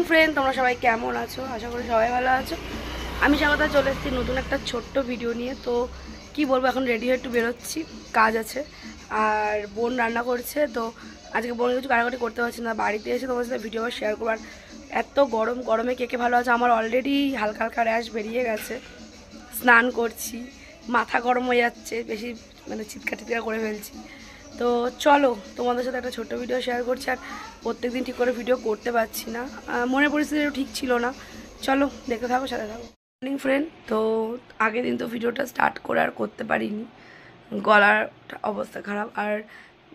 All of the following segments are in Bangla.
মর্নিং ফ্রেন্ড, তোমরা সবাই কেমন আছো? আশা করি সবাই ভালো আছো। আমি স্বাগতা চলে এসেছি নতুন একটা ছোট্ট ভিডিও নিয়ে। তো কি বলবো, এখন রেডি হয়ে একটু বেরোচ্ছি, কাজ আছে। আর বোন রান্না করছে, তো আজকে বোন কিছু কাটাকাটি করতে পারছি না। বাড়িতে এসে তোমার সাথে ভিডিও শেয়ার করবার। এত গরমে কে কে ভালো আছে? আমার অলরেডি হালকা হালকা র্যাশ বেরিয়ে গেছে। স্নান করছি, মাথা গরম হয়ে যাচ্ছে, বেশি মানে চিৎকার টিৎকার করে ফেলছি। তো চলো তোমাদের সাথে একটা ছোট্ট ভিডিও শেয়ার করছি। আর প্রত্যেকদিন ঠিক করে ভিডিও করতে পারছি না, মনের পরিস্থিতি ঠিক ছিল না। চলো দেখতে থাকো, সাথে থাকো। মর্নিং ফ্রেন্ড, তো আগের দিন তো ভিডিওটা স্টার্ট করে আর করতে পারিনি, গলার অবস্থা খারাপ। আর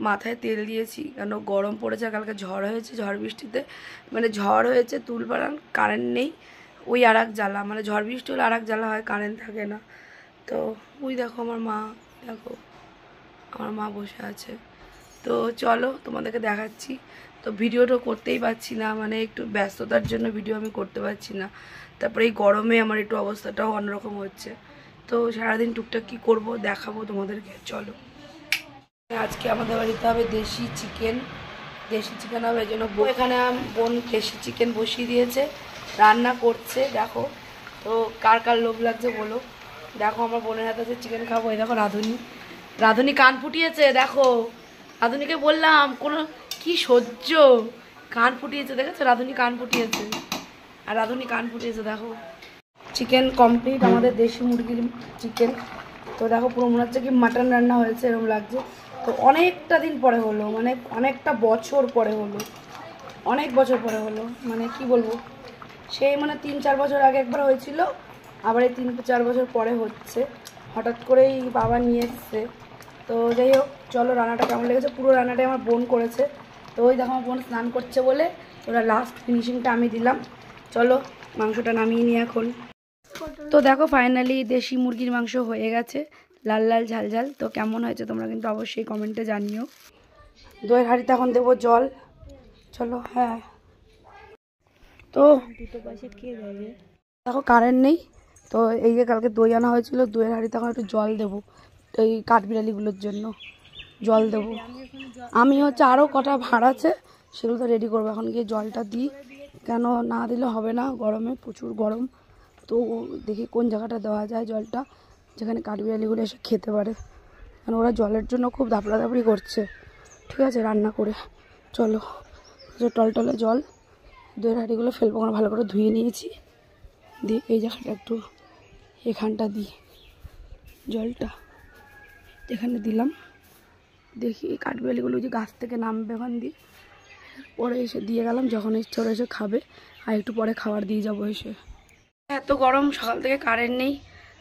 মাথায় তেল দিয়েছি কেন, গরম পড়েছে। কালকে ঝড় হয়েছে, ঝড় বৃষ্টিতে মানে ঝড় হয়েছে, তুলপাড়ান কারেন্ট নেই। ওই আর এক জ্বালা, মানে ঝড় বৃষ্টি হলে আর এক জ্বালা হয়, কারেন্ট থাকে না। তো ওই দেখো আমার মা, দেখো আমার মা বসে আছে। তো চলো তোমাদেরকে দেখাচ্ছি। তো ভিডিওটা করতেই পারছি না, মানে একটু ব্যস্ততার জন্য ভিডিও আমি করতে পারছি না। তারপরে এই গরমে আমার একটু অবস্থাটাও অন্যরকম হচ্ছে। তো সারাদিন টুকটাক কী করবো দেখাবো তোমাদেরকে, চলো। আজকে আমাদের বাড়িতে হবে দেশি চিকেন হবে, এই জন্য এখানে বোন দেশি চিকেন বসিয়ে দিয়েছে, রান্না করছে। দেখো তো কার কার লোভ লাগছে বলো। দেখো আমার বোনের হাতে আছে চিকেন খাবো। এই দেখো রাধুনি কান ফুটিয়েছে। দেখো রাধুনিকে বললাম কোনো কি সহ্য, কান ফুটিয়েছে, দেখেছো রাধুনি কান ফুটিয়েছে। আর রাধুনি কান ফুটিয়েছে, দেখো চিকেন কমপ্লিট আমাদের দেশি মুরগির চিকেন। তো দেখো পুরো মনে হচ্ছে কি মাটন রান্না হয়েছে এরকম লাগছে। তো অনেকটা দিন পরে হলো, মানে অনেকটা বছর পরে হলো, অনেক বছর পরে হলো, মানে কি বলবো, সেই মানে 3-4 বছর আগে একবার হয়েছিল, আবার এই 3-4 বছর পরে হচ্ছে। হঠাৎ করেই বাবা নিয়ে এসছে। তো যাই হোক, চলো রান্নাটা কেমন লেগেছে। পুরো রান্নাটাই আমার বোন করেছে। তো ওই দেখো আমার বোন স্নান করছে বলে ওরা লাস্ট ফিনিশিংটা আমি দিলাম। চলো মাংসটা নামিয়ে নিই এখন। তো দেখো ফাইনালি দেশি মুরগির মাংস হয়ে গেছে, লাল লাল ঝাল ঝাল। তো কেমন হয়েছে তোমরা কিন্তু অবশ্যই কমেন্টে জানিও। দইয়ের হাঁড়িতে এখন দেবো জল, চলো। হ্যাঁ, তো দেখো কারেন্ট নেই, তো এই যে কালকে দই আনা হয়েছিল, দইয়ের হাঁড়িতে এখন একটু জল দেবো, এই কাঠবিড়ালিগুলোর জন্য জল দেবো। আমি হচ্ছে আরও কটা ভাড় আছে, সেগুলো তো রেডি করবো। এখন গিয়ে জলটা দিই, কেন না দিলে হবে না, গরমে প্রচুর গরম। তো দেখি কোন জায়গাটা দেওয়া যায় জলটা, যেখানে কাঠবিড়ালিগুলো এসে খেতে পারে, কারণ ওরা জলের জন্য খুব দাপড়াদাপড়ি করছে। ঠিক আছে, রান্না করে চলো। টলটলে জল, দইয়ের হাঁড়িগুলো ফেলবো, ভালো করে ধুয়ে নিয়েছি। দিয়ে এই জায়গাটা একটু এখানটা দিই, জলটা এখানে দিলাম। দেখি এই কাঠবিড়ালিগুলো যে গাছ থেকে নামবে, ওখান দিয়ে পরে এসে দিয়ে গেলাম, যখন ইচ্ছে ওরা এসে খাবে। আর একটু পরে খাবার দিয়ে যাবো এসে। এত গরম, সকাল থেকে কারেন্ট নেই,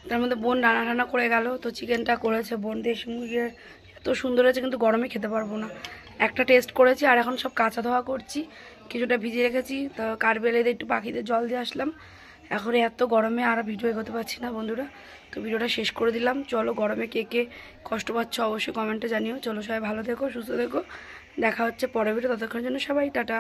তার মধ্যে বোন রান্না করে গেল। তো চিকেনটা করেছে বোন, দেশি মুরগির এত সুন্দর হয়েছে, কিন্তু গরমে খেতে পারবো না। একটা টেস্ট করেছি, আর এখন সব কাঁচা ধোয়া করছি, কিছুটা ভিজিয়ে রেখেছি। তো কাঠবিড়ালিদের একটু পাখিদের জল দিয়ে আসলাম। এখন এত গরমে আর ভিডিও এগোতে পারছি না বন্ধুরা, তো ভিডিওটা শেষ করে দিলাম। চলো, গরমে কে কে কষ্ট পাচ্ছ অবশ্যই কমেন্টে জানিও। চলো সবাই ভালো থেকো, সুস্থ থেকো, দেখা হচ্ছে পরের ভিডিও। ততক্ষণের জন্য সবাই টাটা।